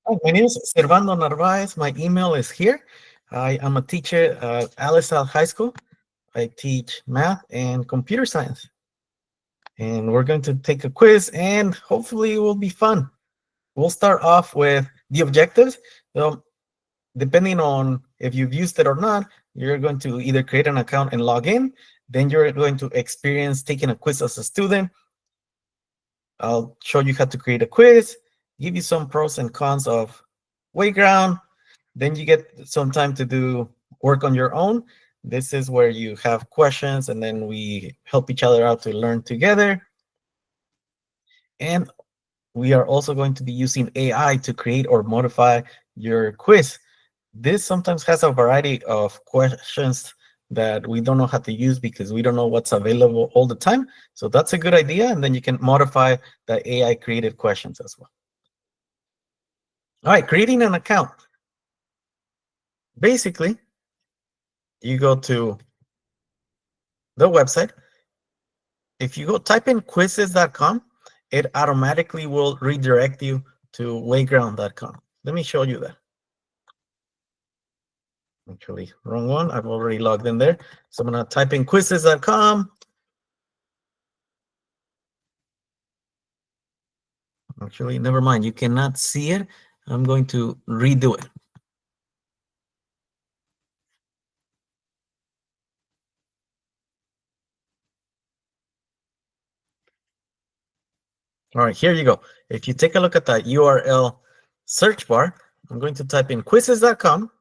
Hi, my name is Servando Narvaez. My email is here. I am a teacher at Alisal High School. I teach math and computer science. And we're going to take a quiz and hopefully it will be fun. We'll start off with the objectives. So depending on if you've used it or not, you're going to either create an account and log in. Then you're going to experience taking a quiz as a student. I'll show you how to create a quiz, give you some pros and cons of Wayground. Then you get some time to do work on your own. This is where you have questions and then we help each other out to learn together. And we are also going to be using AI to create or modify your quiz. This sometimes has a variety of questions that we don't know how to use because we don't know what's available all the time. So that's a good idea. And then you can modify the AI created questions as well. All right, creating an account. Basically, you go to the website. If you go type in quizizz.com, it automatically will redirect you to wayground.com. Let me show you that. Actually, wrong one. I've already logged in there. So I'm going to type in quizizz.com. Actually, never mind. You cannot see it. I'm going to redo it. All right, here you go. If you take a look at that URL search bar, I'm going to type in quizizz.com.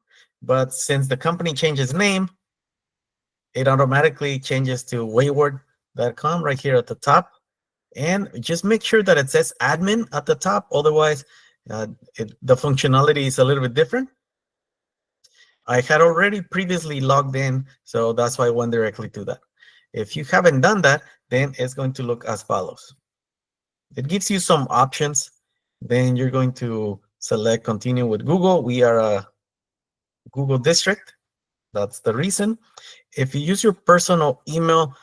But since the company changes name, it automatically changes to wayward.com right here at the top. And just make sure that it says admin at the top. Otherwise, the functionality is a little bit different. I had already previously logged in, so that's why I went directly to that. If you haven't done that, then it's going to look as follows. It gives you some options. Then you're going to select continue with Google. We are a Google district. That's the reason. If you use your personal email,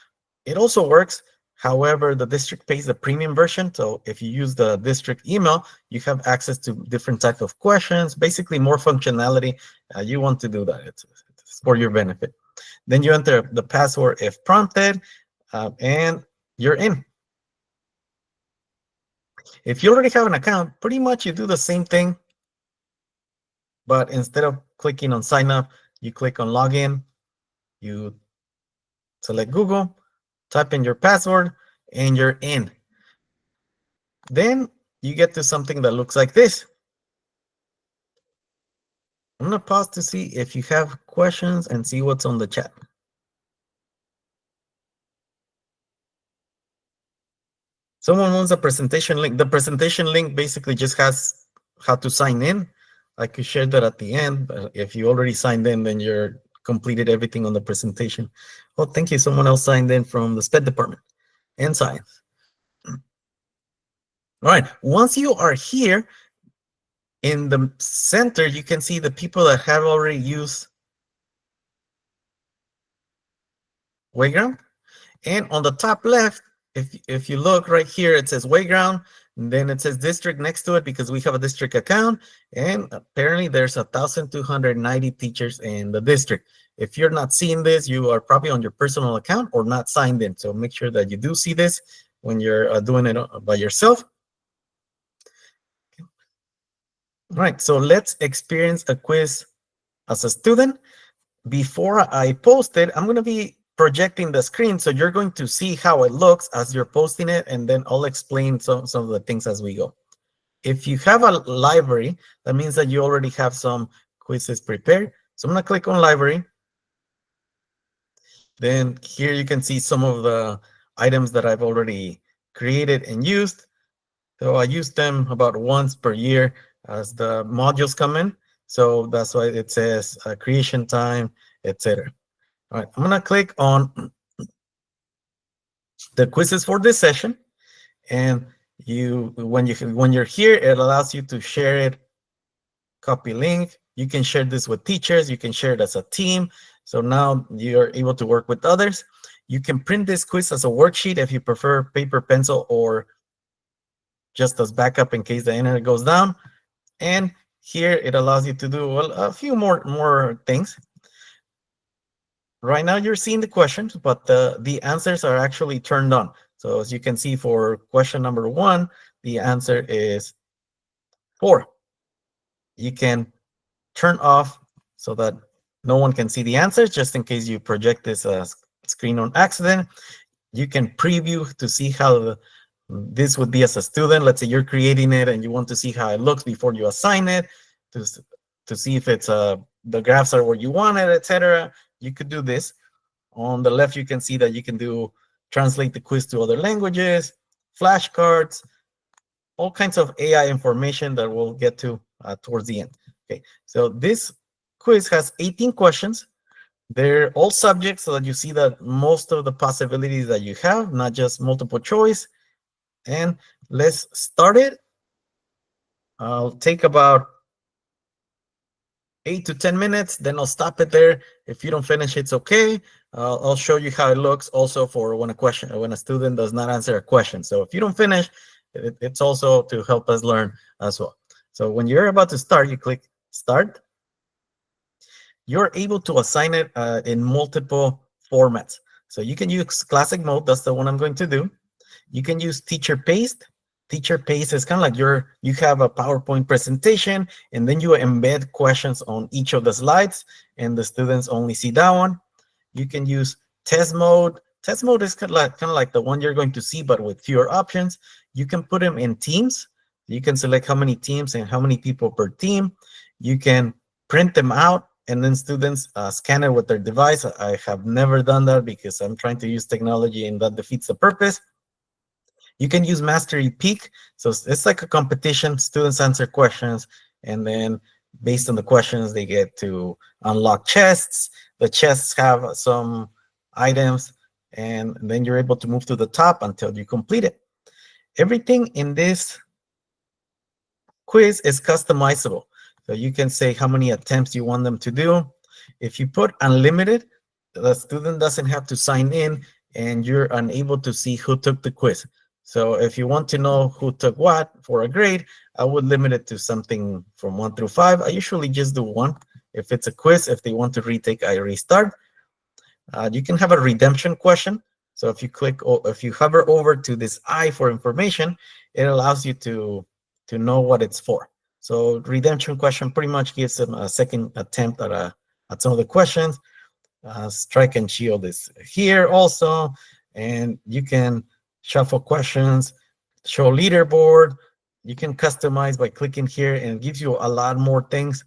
it also works. However, the district pays the premium version. So if you use the district email, you have access to different types of questions, basically more functionality. You want to do that. It's for your benefit. Then you enter the password if prompted, and you're in. If you already have an account, pretty much you do the same thing. But instead of clicking on sign up, you click on login. You select Google, type in your password, and you're in. Then you get to something that looks like this. I'm going to pause to see if you have questions and see what's on the chat. Someone wants a presentation link. The presentation link basically just has how to sign in. I could share that at the end, but if you already signed in, then you're completed everything on the presentation. Oh, thank you. Someone else signed in from the SPED department and science. All right. Once you are here, in the center, you can see the people that have already used Wayground. And on the top left, if you look right here, it says Wayground, and then it says district next to it because we have a district account. And apparently there's 1,290 teachers in the district. If you're not seeing this, you are probably on your personal account or not signed in. So make sure that you do see this when you're doing it by yourself. All right, so let's experience a quiz as a student. Before I post it, I'm going to be projecting the screen, so you're going to see how it looks as you're posting it, and then I'll explain some of the things as we go. If you have a library, that means that you already have some quizzes prepared. So I'm going to click on library. Then here you can see some of the items that I've already created and used. So I use them about once per year as the modules come in. So that's why it says creation time, etc. All right, I'm going to click on the quizzes for this session. And when you're here, it allows you to share it, copy link. You can share this with teachers. You can share it as a team. So now you're able to work with others. You can print this quiz as a worksheet if you prefer paper, pencil, or just as backup in case the internet goes down. And Here, it allows you to do, well, a few more things. Right now, you're seeing the questions, but the answers are actually turned on. So as you can see, for question number 1, the answer is 4. You can turn off so that no one can see the answers, just in case you project this screen on accident. You can preview to see how this would be as a student. Let's say you're creating it and you want to see how it looks before you assign it, to see if it's the graphs are where you want it, etc. You could do this. On the left, you can see that you can do translate the quiz to other languages, flashcards, all kinds of AI information that we'll get to towards the end. Okay, so this quiz has 18 questions. They're all subjects, so that you see that most of the possibilities that you have, not just multiple choice. And let's start it. I'll take about 8 to 10 minutes, then I'll stop it there. If you don't finish, it's okay. I'll show you how it looks also for when a student does not answer a question. So if you don't finish, it's also to help us learn as well. So when you're about to start, you click start. You're able to assign it in multiple formats. So you can use classic mode. That's the one I'm going to do. You can use teacher paste. Teacher paste is kind of like you have a PowerPoint presentation, and then you embed questions on each of the slides, and the students only see that one. You can use test mode. Test mode is kind of like the one you're going to see, but with fewer options. You can put them in teams. You can select how many teams and how many people per team. You can print them out, and then students scan it with their device. I have never done that because I'm trying to use technology, and that defeats the purpose. You can use Mastery Peak. So it's like a competition. Students answer questions, and then based on the questions, they get to unlock chests. The chests have some items, and then you're able to move to the top until you complete it. Everything in this quiz is customizable. So you can say how many attempts you want them to do. If you put unlimited, the student doesn't have to sign in, and you're unable to see who took the quiz. So if you want to know who took what for a grade, I would limit it to something from 1 through 5. I usually just do 1. If it's a quiz, if they want to retake, I restart. You can have a redemption question. So if you hover over to this I for information, it allows you to know what it's for. So redemption question pretty much gives them a second attempt at some of the questions. Strike and shield is here also, and you can shuffle questions, show leaderboard. You can customize by clicking here, and it gives you a lot more things.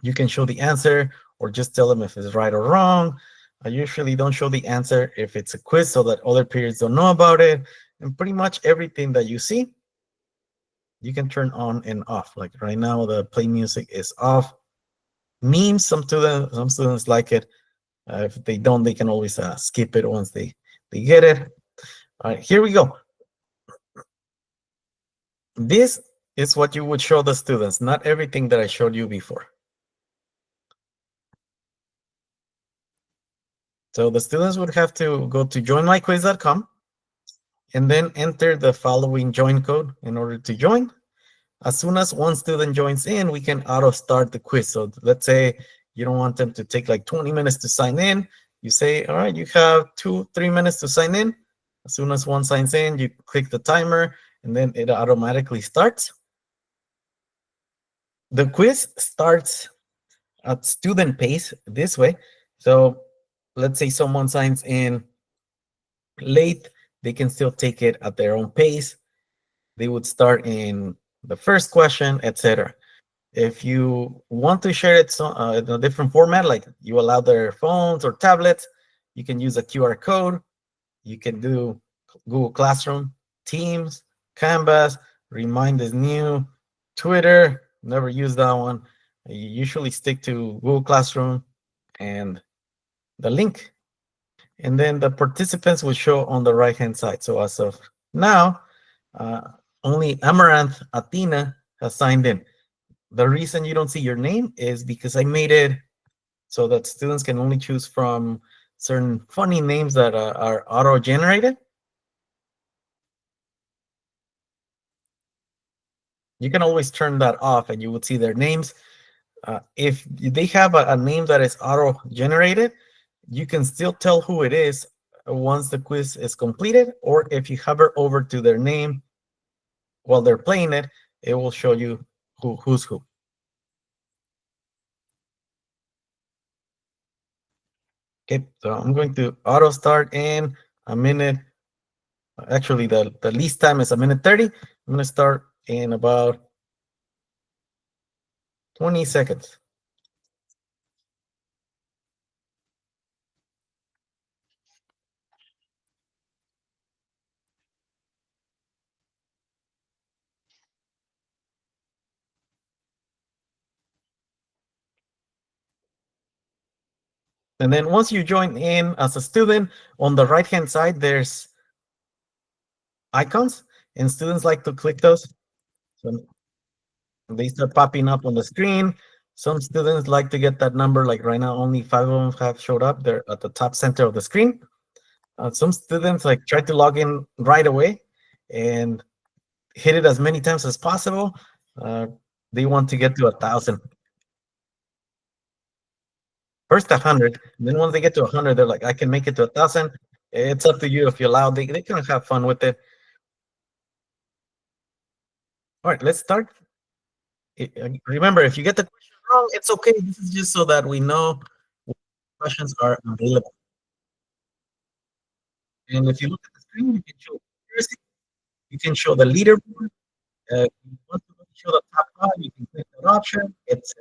You can show the answer or just tell them if it's right or wrong. I usually don't show the answer if it's a quiz so that other periods don't know about it. And pretty much everything that you see, you can turn on and off. Like right now, the play music is off. Memes, some students like it. If they don't, they can always skip it once they get it. All right, here we go. This is what you would show the students, not everything that I showed you before. So the students would have to go to joinmyquiz.com and then enter the following join code in order to join. As soon as one student joins in, we can auto start the quiz. So let's say you don't want them to take like 20 minutes to sign in. You say, all right, you have 2-3 minutes to sign in. As soon as one signs in, you click the timer, and then it automatically starts. The quiz starts at student pace this way. So let's say someone signs in late, they can still take it at their own pace. They would start in the first question, etc. If you want to share it in a different format, like you allow their phones or tablets, you can use a QR code. You can do Google Classroom, Teams, Canvas, Remind is new, Twitter, never use that one. You usually stick to Google Classroom and the link. And then the participants will show on the right-hand side. So as of now, only Amaranth Athena has signed in. The reason you don't see your name is because I made it so that students can only choose from certain funny names that are auto-generated. You can always turn that off and you would see their names. If they have a name that is auto-generated, you can still tell who it is once the quiz is completed, or if you hover over to their name while they're playing it, it will show you who's who. Okay, so I'm going to auto start in a minute. Actually, the least time is a minute 30. I'm going to start in about 20 seconds. And then once you join in as a student, on the right-hand side, there's icons, and students like to click those. So they start popping up on the screen. Some students like to get that number, like right now, only 5 of them have showed up. They're at the top center of the screen. Some students like try to log in right away and hit it as many times as possible. They want to get to 1,000. First 100, then once they get to 100, they're like, I can make it to 1,000. It's up to you if you allow. They can have fun with it. All right, let's start. Remember, if you get the question wrong, it's okay. This is just so that we know what questions are available. And if you look at the screen, you can show accuracy, you can show the leaderboard. If you want to show the top five, you can click that option. It's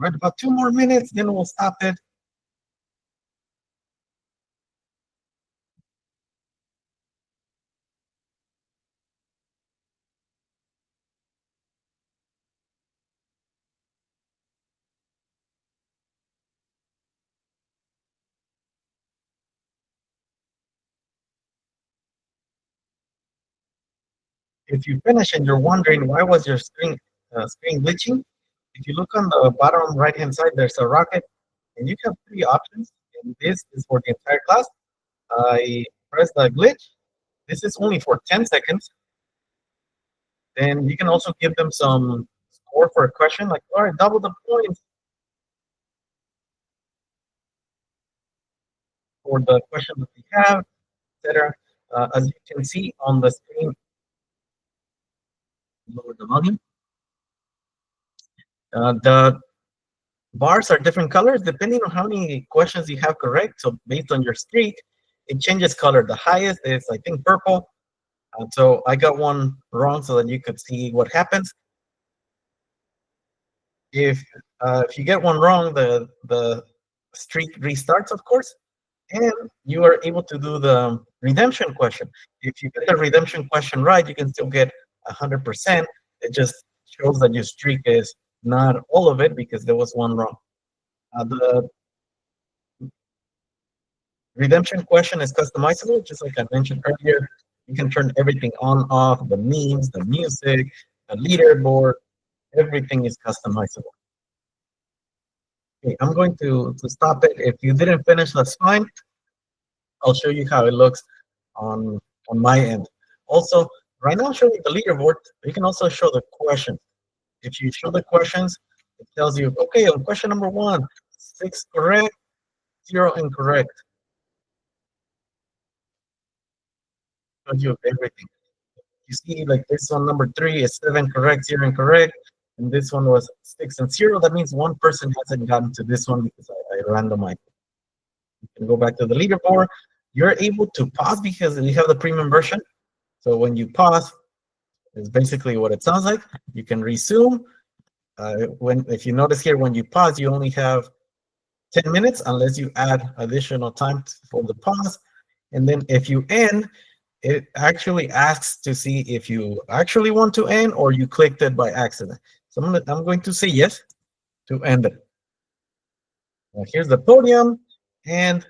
Right, about 2 more minutes, then we'll stop it. If you finish and you're wondering why was your screen glitching, if you look on the bottom right-hand side, there's a rocket, and you have three options. And this is for the entire class. I press the glitch. This is only for 10 seconds. Then you can also give them some score for a question, like, all right, double the points for the question that we have, etc. As you can see on the screen, lower the volume. The bars are different colors depending on how many questions you have correct. So based on your streak, it changes color. The highest is, I think, purple. So I got one wrong so that you could see what happens. If you get one wrong, the streak restarts, of course, and you are able to do the redemption question. If you get the redemption question right, you can still get 100%. It just shows that your streak is not all of it because there was one wrong. The redemption question is customizable, just like I mentioned earlier. You can turn everything on, off, the memes, the music, the leaderboard, everything is customizable. Okay, I'm going to stop it. If you didn't finish, that's fine. I'll show you how it looks on my end. Also, right now I'm showing you the leaderboard. You can also show the questions. If you show the questions, it tells you, okay, on question number 1, 6 correct, 0 incorrect. Shows you everything. You see, like this one, number 3 is 7 correct, 0 incorrect, and this one was 6 and 0. That means one person hasn't gotten to this one because I randomized. You can go back to the leaderboard. You're able to pause because we have the premium version. So when you pause, it's basically what it sounds like. You can resume. If you notice here, when you pause, you only have 10 minutes unless you add additional time for the pause. And then if you end, it actually asks to see if you actually want to end or you clicked it by accident. So I'm going to say yes to end it. Now here's the podium, and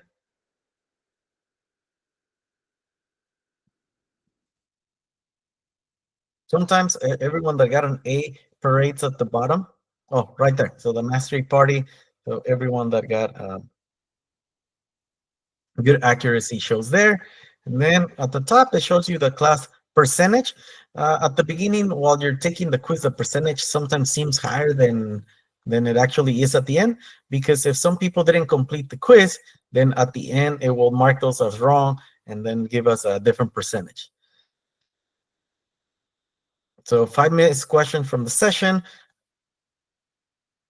sometimes everyone that got an A parades at the bottom. Oh, right there. So the mastery party. So everyone that got good accuracy shows there. And then at the top, it shows you the class percentage. At the beginning, while you're taking the quiz, the percentage sometimes seems higher than it actually is at the end, because if some people didn't complete the quiz, then at the end, it will mark those as wrong and then give us a different percentage. So 5 minutes question from the session.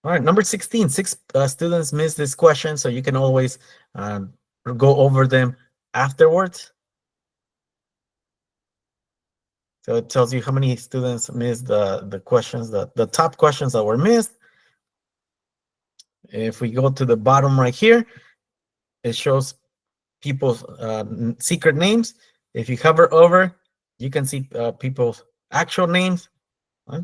All right, number 16, 6 students missed this question, so you can always go over them afterwards. So it tells you how many students missed the questions, the top questions that were missed. If we go to the bottom right here, it shows people's secret names. If you hover over, you can see people's actual names. Right?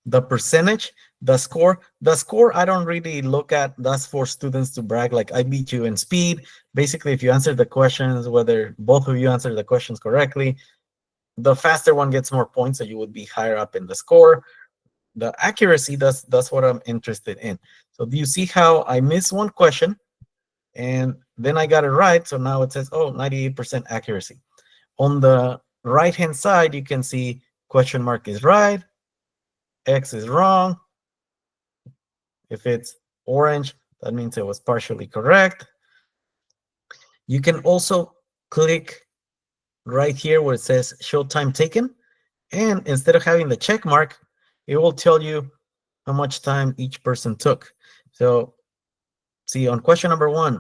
The percentage, the score. The score I don't really look at. That's for students to brag, like I beat you in speed. Basically, if you answer the questions, whether both of you answer the questions correctly, the faster one gets more points, so you would be higher up in the score. The accuracy, that's what I'm interested in. So do you see how I missed one question and then I got it right? So now it says, oh, 98% accuracy. On the right-hand side, you can see question mark is right, X is wrong. If it's orange, that means it was partially correct. You can also click right here where it says show time taken. And instead of having the check mark, it will tell you how much time each person took. So see on question number 1,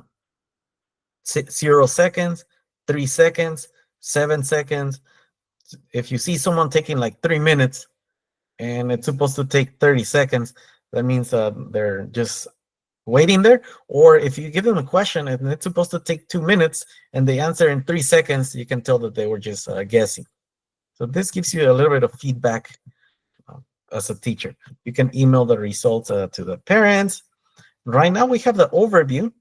0 seconds, 3 seconds, 7 seconds. If you see someone taking like 3 minutes and it's supposed to take 30 seconds, that means they're just waiting there, or if you give them a question and it's supposed to take 2 minutes and they answer in 3 seconds, you can tell that they were just guessing. So this gives you a little bit of feedback uh, as a teacher. You can email the results to the parents. Right now we have the overview.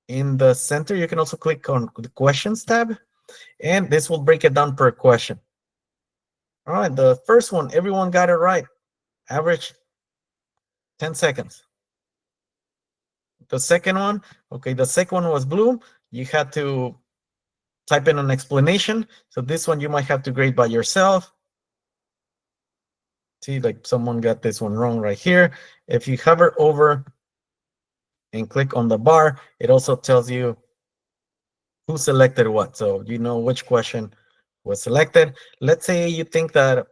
In the center, you can also click on the questions tab, and this will break it down per question. All right, the first one, everyone got it right. Average 10 seconds. The second one, okay, the second one was blue. You had to type in an explanation. So this one you might have to grade by yourself. See, like someone got this one wrong right here. If you hover over and click on the bar, it also tells you who selected what. So you know which question was selected. Let's say you think that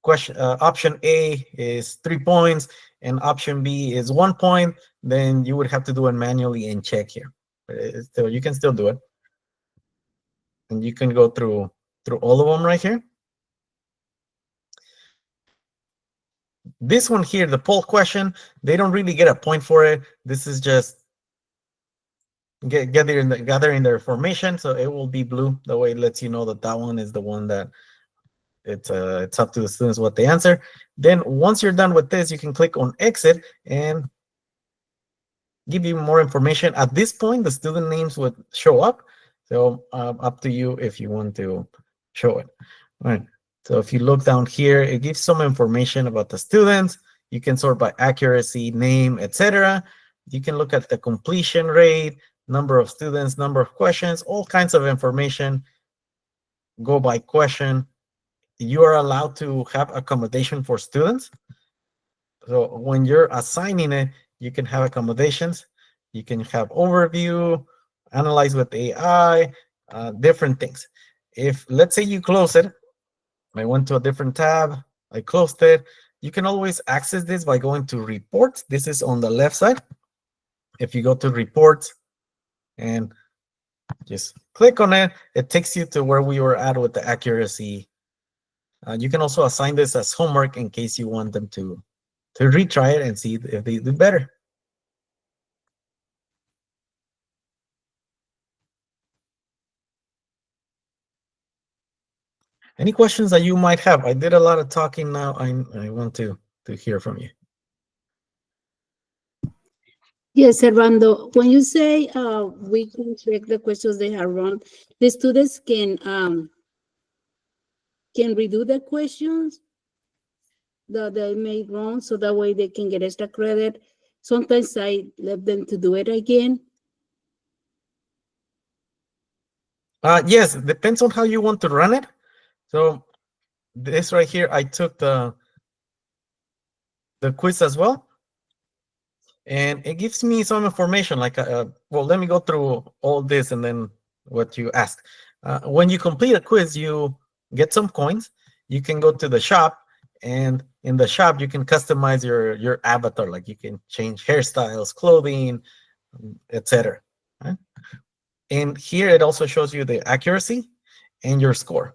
option A is 3 points and option B is 1 point, then you would have to do it manually and check here. So you can still do it. And you can go through all of them right here. This one here, the poll question, they don't really get a point for it. This is just gathering their information, so it will be blue. The way it lets you know that that one is the one that it's up to the students what they answer. Then once you're done with this, you can click on exit and give you more information. At this point, the student names would show up. So up to you if you want to show it. All right. So if you look down here, it gives some information about the students. You can sort by accuracy, name, etc. You can look at the completion rate, number of students, number of questions, all kinds of information. Go by question. You are allowed to have accommodation for students. So when you're assigning it, you can have accommodations. You can have overview, analyze with AI, different things. If, let's say you close it, I went to a different tab, I closed it. You can always access this by going to reports. This is on the left side. If you go to reports and just click on it, it takes you to where we were at with the accuracy. You can also assign this as homework in case you want them to retry it and see if they do better. Any questions that you might have? I did a lot of talking now. I want to hear from you. Yes, Servando, when you say we can check the questions they have run, the students can redo the questions that they made wrong, so that way they can get extra credit. Sometimes I let them to do it again. Yes, it depends on how you want to run it. So this right here, I took the quiz as well. And it gives me some information like, well, let me go through all this and then what you asked. When you complete a quiz, you get some coins. You can go to the shop, and in the shop, you can customize your avatar. Like you can change hairstyles, clothing, etc. Right? And here it also shows you the accuracy and your score.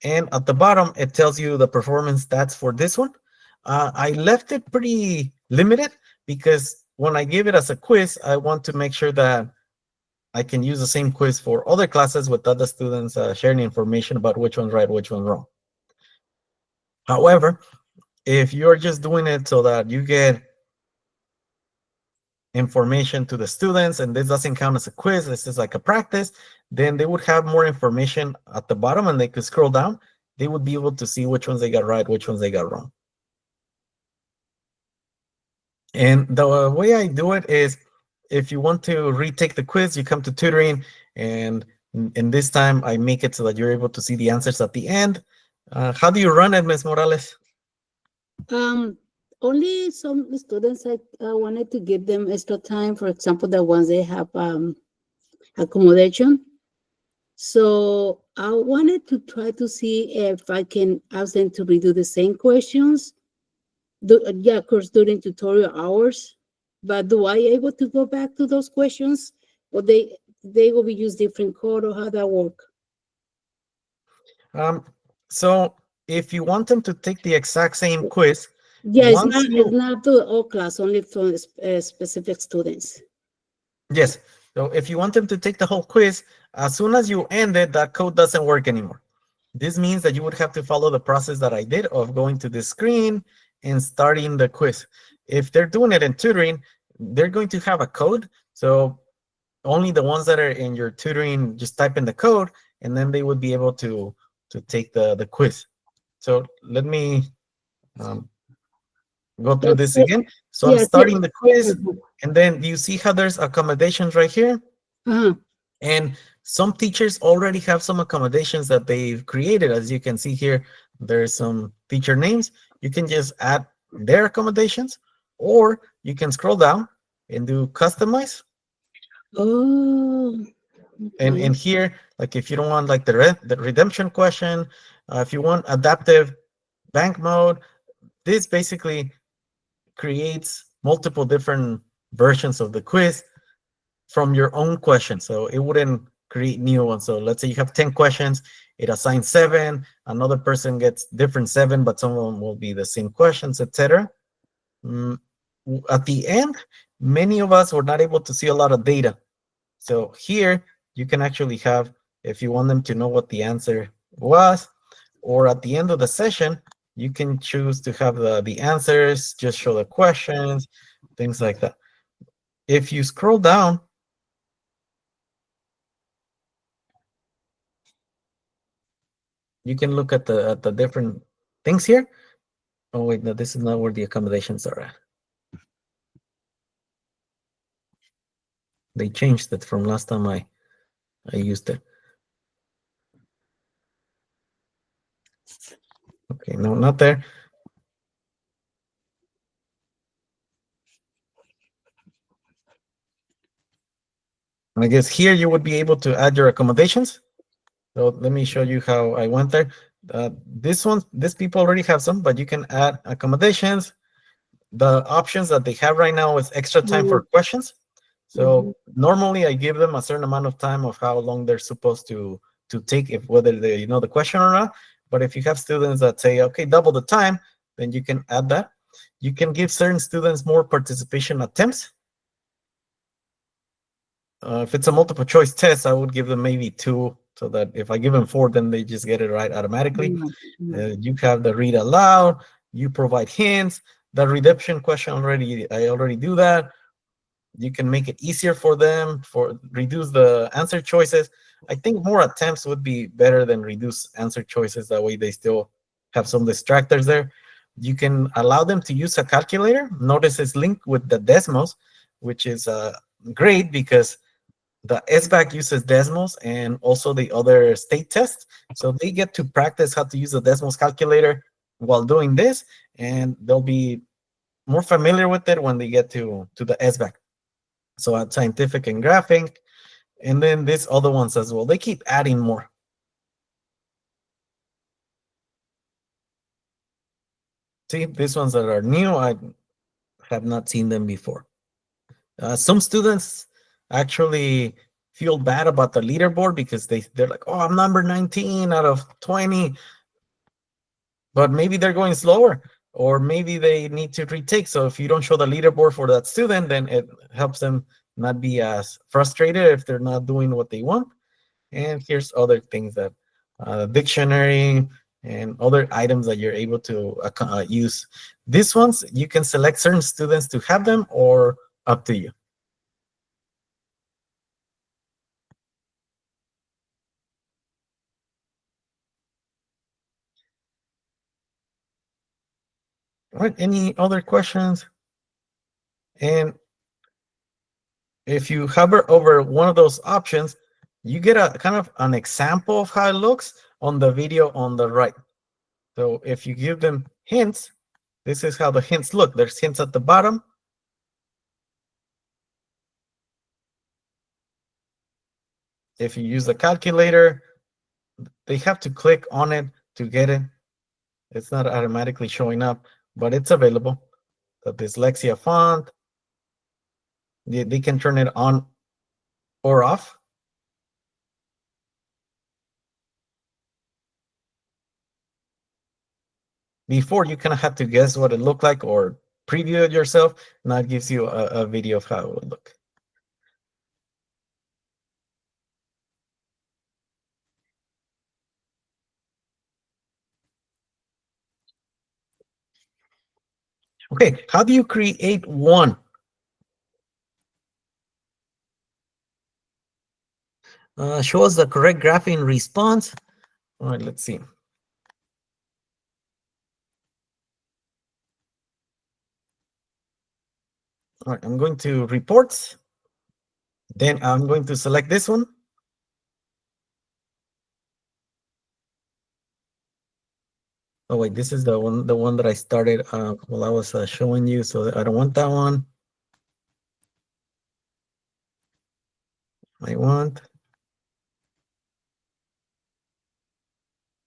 And at the bottom, it tells you the performance stats for this one. I left it pretty limited because when I give it as a quiz, I want to make sure that I can use the same quiz for other classes with other students sharing information about which one's right, which one's wrong. However, if you're just doing it so that you get information to the students and this doesn't count as a quiz, this is like a practice, then they would have more information at the bottom and they could scroll down. They would be able to see which ones they got right, which ones they got wrong. And the way I do it is, if you want to retake the quiz, you come to tutoring, and in this time I make it so that you're able to see the answers at the end. How do you run it, Ms. Morales? Only some students I wanted to give them extra time. For example, the ones they have accommodation. So I wanted to try to see if I can ask them to redo the same questions. Yeah, of course, during tutorial hours. But do I able to go back to those questions, or they will be use different code, or how that work? So if you want them to take the exact same quiz, Yeah, Once it's you, not to all class, only for specific students. yes, so if you want them to take the whole quiz, as soon as you end it, that code doesn't work anymore. This means that you would have to follow the process that I did of going to this screen and starting the quiz. If they're doing it in tutoring, they're going to have a code. So only the ones that are in your tutoring just type in the code, and then they would be able to take the quiz. So let me um, go through But this again. So I'm yeah, starting the quiz, uh-huh. and then you see how there's accommodations right here. Uh-huh. And some teachers already have some accommodations that they've created. As you can see here, there's some teacher names. You can just add their accommodations, or you can scroll down and do customize. Oh, And okay. here, like if you don't want like the redemption question, if you want adaptive bank mode, this basically creates multiple different versions of the quiz from your own question. So it wouldn't create new ones. So let's say you have 10 questions, it assigns 7, another person gets different 7, but some of them will be the same questions, etc. At the end, many of us were not able to see a lot of data. So here you can actually have, if you want them to know what the answer was, or at the end of the session, you can choose to have the answers, just show the questions, things like that. If you scroll down, you can look at the different things here. Oh wait, no, this is not where the accommodations are at. They changed it from last time I used it. Okay, no, not there. I guess here you would be able to add your accommodations. So let me show you how I went there. This people already have some, but you can add accommodations. The options that they have right now is extra time for questions. Mhm. So normally I give them a certain amount of time of how long they're supposed to take, if whether they know the question or not. But if you have students that say, okay, double the time, then you can add that. You can give certain students more participation attempts. If it's a multiple choice test, I would give them maybe 2, so that if I give them 4, then they just get it right automatically. Yeah, yeah. You have the read aloud, you provide hints, the redemption question I already do that. You can make it easier for them, for reduce the answer choices. I think more attempts would be better than reduce answer choices. That way they still have some distractors there. You can allow them to use a calculator. Notice it's linked with the Desmos, which is great because the SBAC uses Desmos and also the other state tests. So they get to practice how to use the Desmos calculator while doing this, and they'll be more familiar with it when they get to the SBAC. So at scientific and graphic, and then these other ones as well. They keep adding more. See, these ones that are new, I have not seen them before. Some students actually feel bad about the leaderboard because they're like, oh, I'm number 19 out of 20, but maybe they're going slower, or maybe they need to retake. So if you don't show the leaderboard for that student, then it helps them not be as frustrated if they're not doing what they want. And here's other things that dictionary and other items that you're able to use. These ones, you can select certain students to have them, or up to you. All right, any other questions? And if you hover over one of those options, you get a kind of an example of how it looks on the video on the right. So if you give them hints, this is how the hints look. There's hints at the bottom. If you use the calculator, they have to click on it to get it. It's not automatically showing up, but it's available. The dyslexia font, they can turn it on or off. Before, you kind of had to guess what it looked like or preview it yourself. Now it gives you a video of how it would look. Okay, how do you create one? Show us the correct graph in response. All right, let's see. All right, I'm going to reports. Then I'm going to select this one. Oh wait, this is the one that I started while I was showing you, so I don't want that one. I want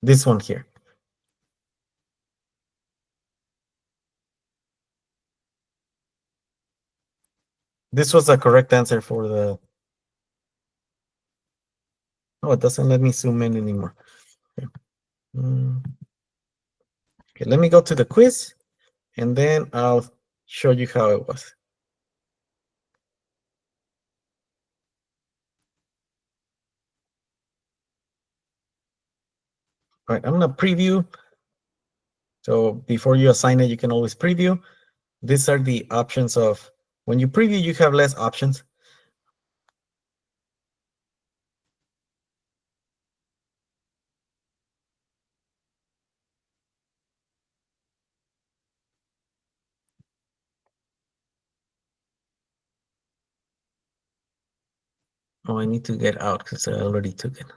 this one here. This was the correct answer for the... Oh, it doesn't let me zoom in anymore. Okay. Okay, let me go to the quiz, and then I'll show you how it was. All right, I'm gonna preview. So before you assign it, you can always preview. These are the options of, when you preview, you have less options. Oh, I need to get out because I already took it.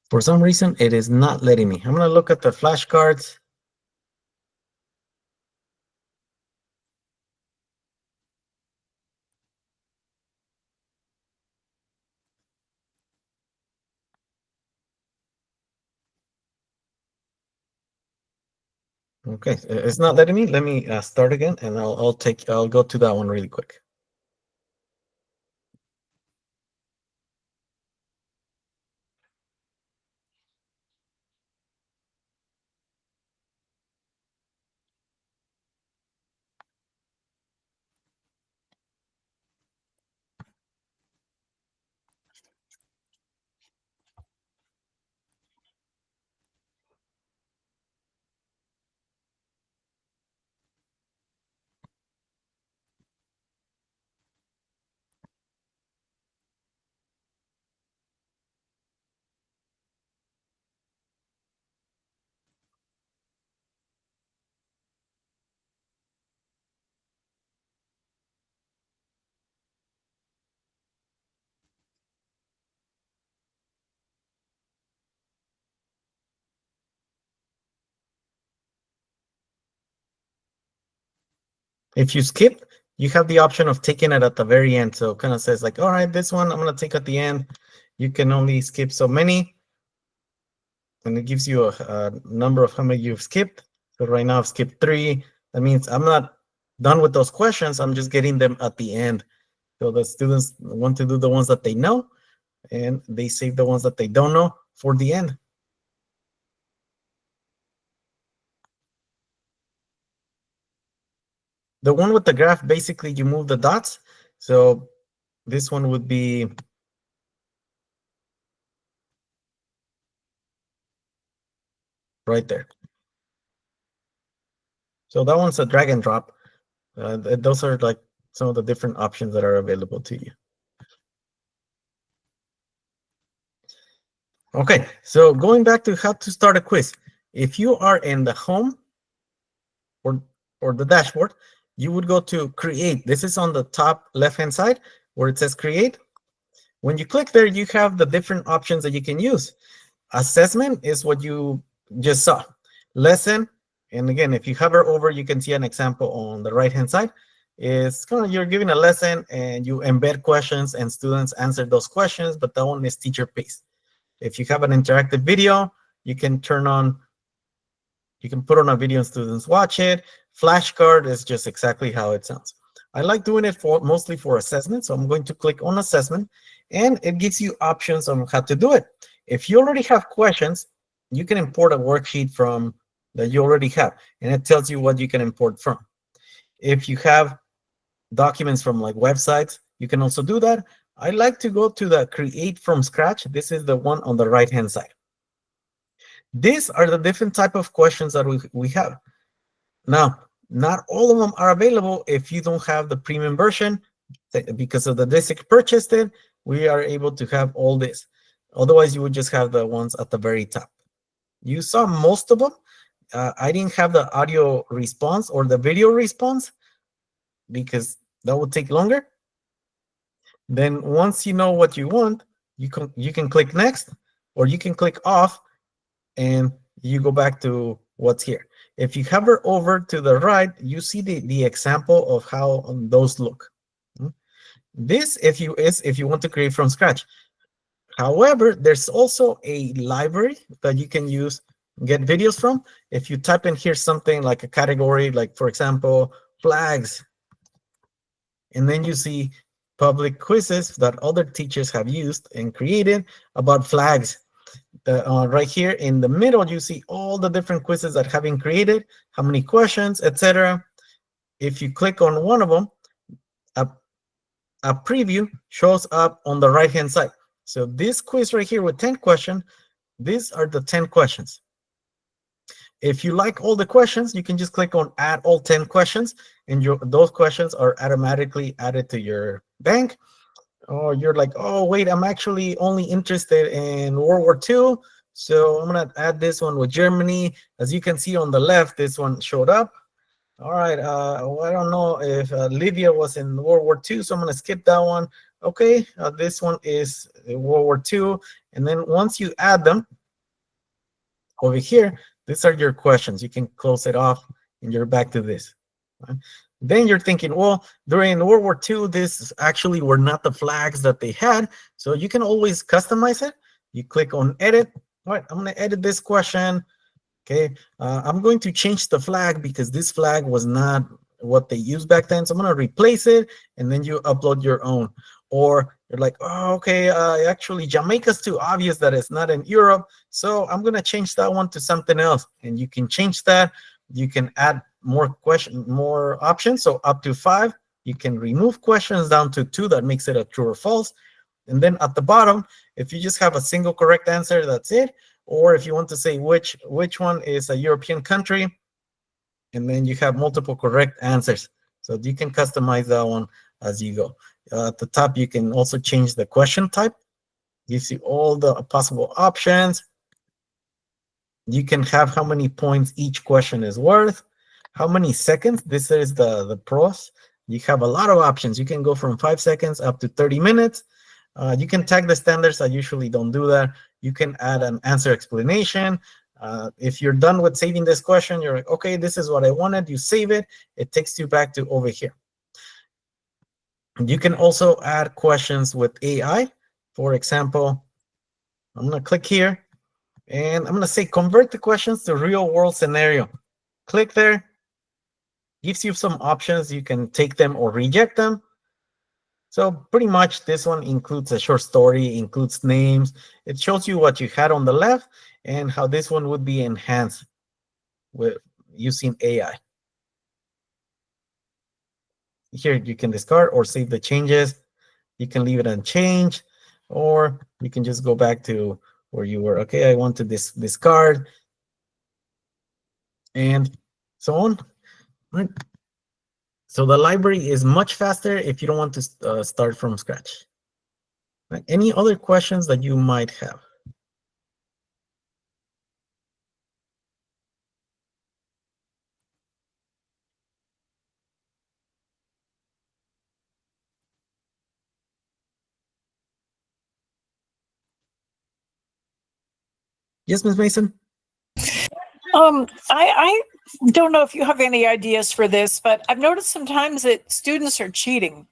For some reason, it is not letting me. I'm gonna look at the flashcards. Okay, it's not letting me. Let me start again, and I'll go to that one really quick. If you skip, you have the option of taking it at the very end. So it kind of says like, all right, this one I'm gonna take at the end. You can only skip so many, and it gives you a number of how many you've skipped. So right now I've skipped 3. That means I'm not done with those questions. I'm just getting them at the end. So the students want to do the ones that they know, and they save the ones that they don't know for the end. The one with the graph, basically you move the dots. So this one would be right there. So that one's a drag and drop. Those are like some of the different options that are available to you. Okay, so going back to how to start a quiz. If you are in the home or, or the dashboard, you would go to create. This is on the top left-hand side where it says create. When you click there, you have the different options that you can use. Assessment is what you just saw. Lesson, and again, if you hover over, you can see an example on the right-hand side. It's kind of you're giving a lesson and you embed questions and students answer those questions, but that one is teacher-paced. If you have an interactive video, you can turn on, you can put on a video and students watch it. Flashcard is just exactly how it sounds. I like doing it for mostly for assessment, so I'm going to click on assessment, and it gives you options on how to do it. If you already have questions, you can import a worksheet from that you already have, and it tells you what you can import from. If you have documents from like websites, you can also do that. I like to go to the create from scratch. This is the one on the right-hand side. These are the different type of questions that we have. Now, not all of them are available if you don't have the premium version. Because of the disc purchased it, we are able to have all this. Otherwise, you would just have the ones at the very top. You saw most of them. I didn't have the audio response or the video response because that would take longer. Then once you know what you want, you can click next, or you can click off and you go back to what's here. If you hover over to the right, you see the example of how those look. This if you want to create from scratch. However, there's also a library that you can use, get videos from. If you type in here something like a category, like for example, flags, and then you see public quizzes that other teachers have used and created about flags. Right here in the middle, you see all the different quizzes that have been created, how many questions, etc. If you click on one of them, a preview shows up on the right-hand side. So this quiz right here with 10 questions, these are the 10 questions. If you like all the questions, you can just click on add all 10 questions, and those questions are automatically added to your bank. Or you're like, oh, wait, I'm actually only interested in World War II. So I'm going to add this one with Germany. As you can see on the left, this one showed up. All right, well, I don't know if Libya was in World War II, so I'm going to skip that one. Okay, this one is World War II. And then once you add them over here, these are your questions. You can close it off and you're back to this. Right? Then you're thinking, well, during World War II, this actually were not the flags that they had. So you can always customize it. You click on edit. All right, I'm going to edit this question. Okay, I'm going to change the flag because this flag was not what they used back then. So I'm going to replace it, and then you upload your own. Or you're like, oh, okay, actually Jamaica's too obvious that it's not in Europe. So I'm going to change that one to something else. And you can change that. You can add more options. So up to 5. You can remove questions down to 2. That makes it a true or false. And then at the bottom, if you just have a single correct answer, that's it. Or if you want to say which one is a European country, and then you have multiple correct answers. So you can customize that one as you go. At the top, you can also change the question type. You see all the possible options. You can have how many points each question is worth, how many seconds. This is the pros. You have a lot of options. You can go from 5 seconds up to 30 minutes. You can tag the standards. I usually don't do that. You can add an answer explanation. If you're done with saving this question, you're like, okay, this is what I wanted. You save it. It takes you back to over here. You can also add questions with AI. For example, I'm going to click here, and I'm going to say convert the questions to real world scenario. Click there. Gives you some options. You can take them or reject them. So pretty much this one includes a short story, includes names. It shows you what you had on the left and how this one would be enhanced with using AI. Here you can discard or save the changes. You can leave it unchanged, or you can just go back to where you were. Okay, I want to discard, and so on. Right. So the library is much faster if you don't want to start from scratch. Right. Any other questions that you might have? Yes, Ms. Mason? I don't know if you have any ideas for this, but I've noticed sometimes that students are cheating.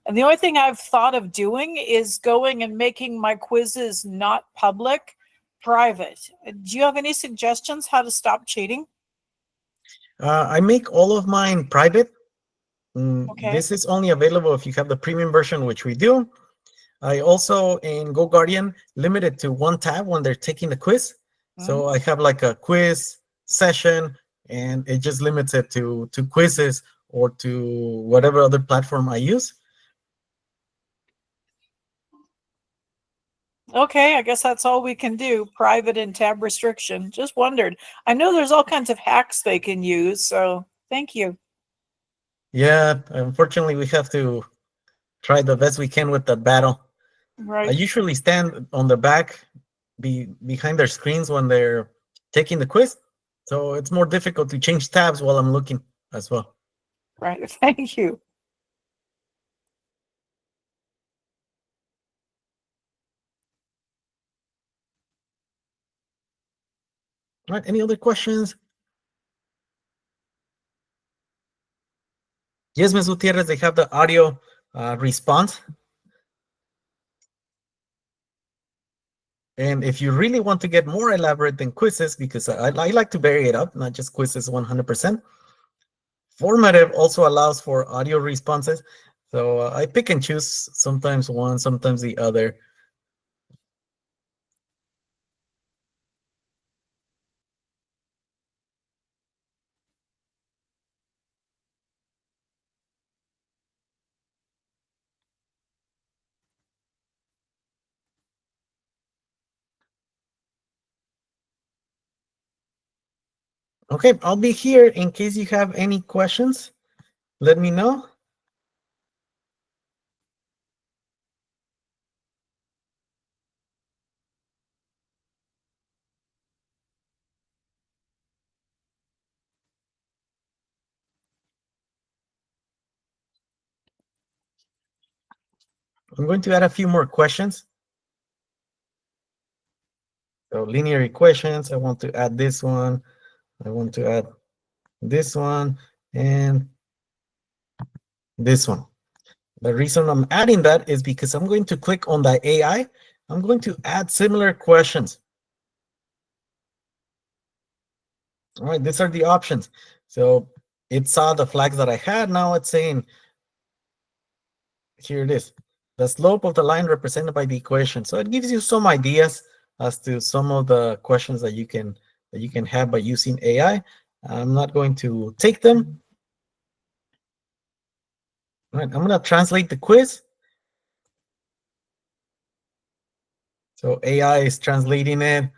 And the only thing I've thought of doing is going and making my quizzes not public, private. Do you have any suggestions how to stop cheating? I make all of mine private. Okay. This is only available if you have the premium version, which we do. I also, in GoGuardian, limit it to one tab when they're taking the quiz. So I have like a quiz session, and it just limits it to Quizizz or to whatever other platform I use. Okay, I guess that's all we can do. Private and tab restriction. Just wondered. I know there's all kinds of hacks they can use, so thank you. Yeah, unfortunately, we have to try the best we can with the battle. I Right. usually stand on the back behind their screens when they're taking the quiz. So it's more difficult to change tabs while I'm looking as well. Right. Thank you. All right, any other questions? Yes, Ms. Gutierrez, they have the audio response. And if you really want to get more elaborate than Quizizz, because I like to vary it up, not just Quizizz 100%, Formative also allows for audio responses. So I pick and choose, sometimes one, sometimes the other. Okay, I'll be here in case you have any questions. Let me know. I'm going to add a few more questions. So linear equations, I want to add this one. I want to add this one and this one. The reason I'm adding that is because I'm going to click on the AI. I'm going to add similar questions. All right, these are the options. So it saw the flags that I had. Now it's saying, here it is, the slope of the line represented by the equation. So it gives you some ideas as to some of the questions that you can have by using AI. I'm not going to take them. All right, I'm going to translate the quiz. So AI is translating it.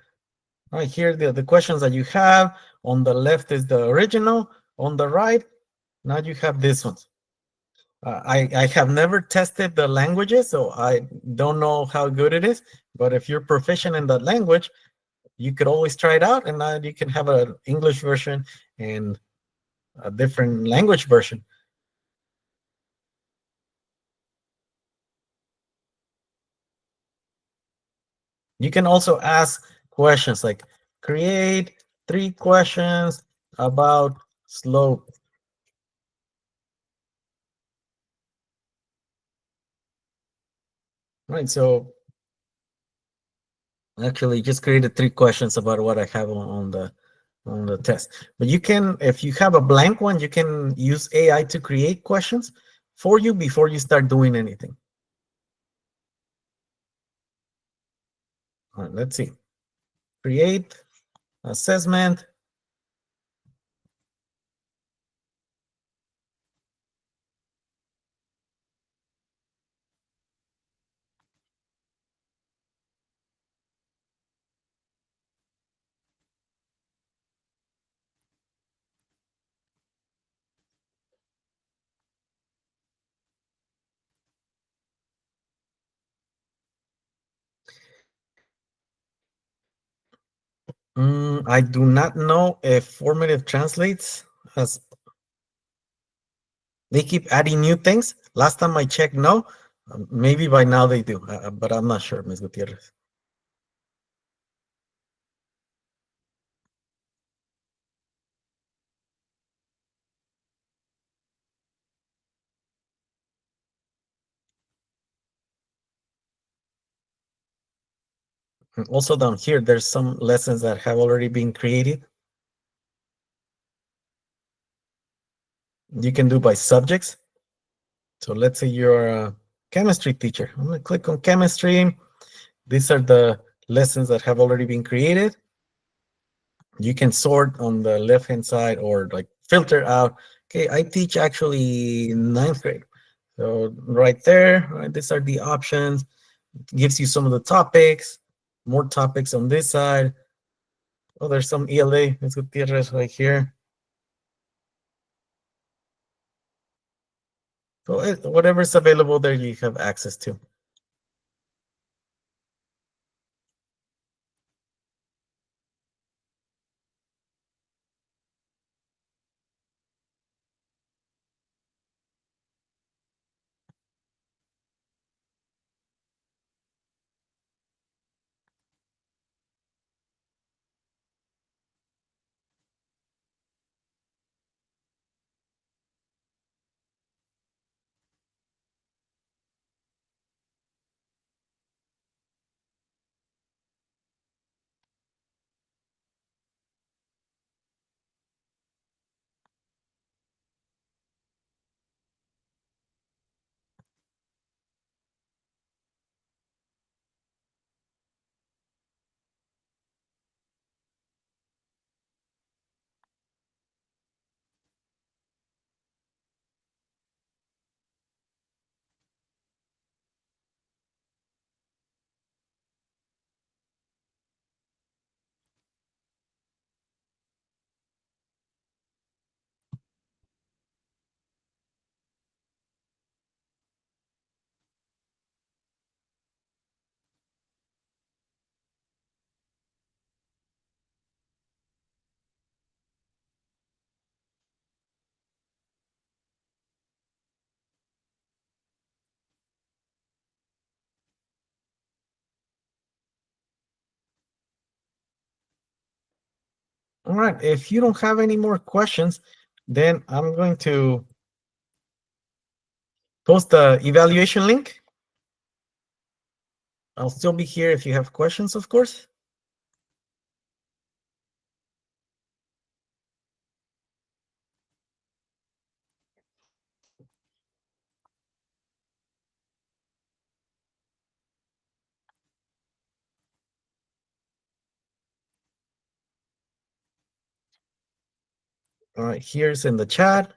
All right, here the questions that you have. On the left is the original. On the right, now you have this one. I have never tested the languages, so I don't know how good it is. But if you're proficient in that language, you could always try it out, and you can have an English version and a different language version. You can also ask questions like, create 3 questions about slope. Right, so actually just created 3 questions about what I have on the test. But you can, if you have a blank one, you can use AI to create questions for you before you start doing anything. All right, let's see. Create assessment. I do not know if formative translates, as they keep adding new things. Last time I checked, no. Maybe by now they do, but I'm not sure, Ms. Gutierrez. And also down here, there's some lessons that have already been created. You can do by subjects. So let's say you're a chemistry teacher. I'm going to click on chemistry. These are the lessons that have already been created. You can sort on the left-hand side or like filter out. Okay, I teach actually 9th grade. So right there, right, these are the options. It gives you some of the topics, more topics on this side. Oh, there's some ELA. Let's go Gutierrez right here. So whatever's available there, you have access to. All right, if you don't have any more questions, then I'm going to post the evaluation link. I'll still be here if you have questions, of course. All right, here's in the chat.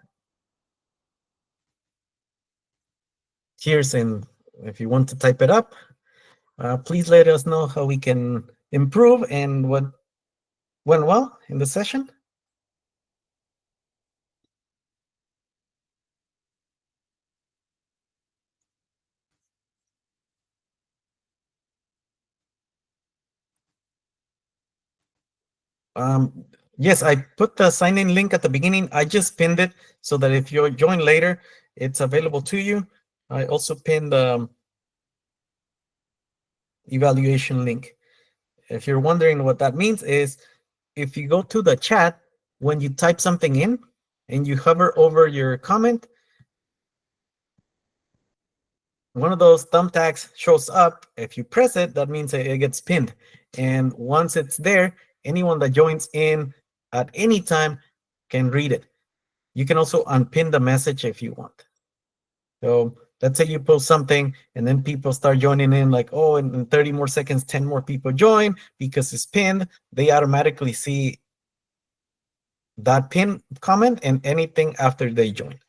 Here's in, if you want to type it up, please let us know how we can improve and what went well in the session. Yes, I put the sign-in link at the beginning. I just pinned it so that if you join later, it's available to you. I also pinned the evaluation link. If you're wondering what that means is, if you go to the chat, when you type something in and you hover over your comment, one of those thumbtacks shows up. If you press it, that means it gets pinned. And once it's there, anyone that joins in at any time can read it. You can also unpin the message if you want. So let's say you post something and then people start joining in like, oh, in 30 more seconds, 10 more people join because it's pinned. They automatically see that pin comment and anything after they join.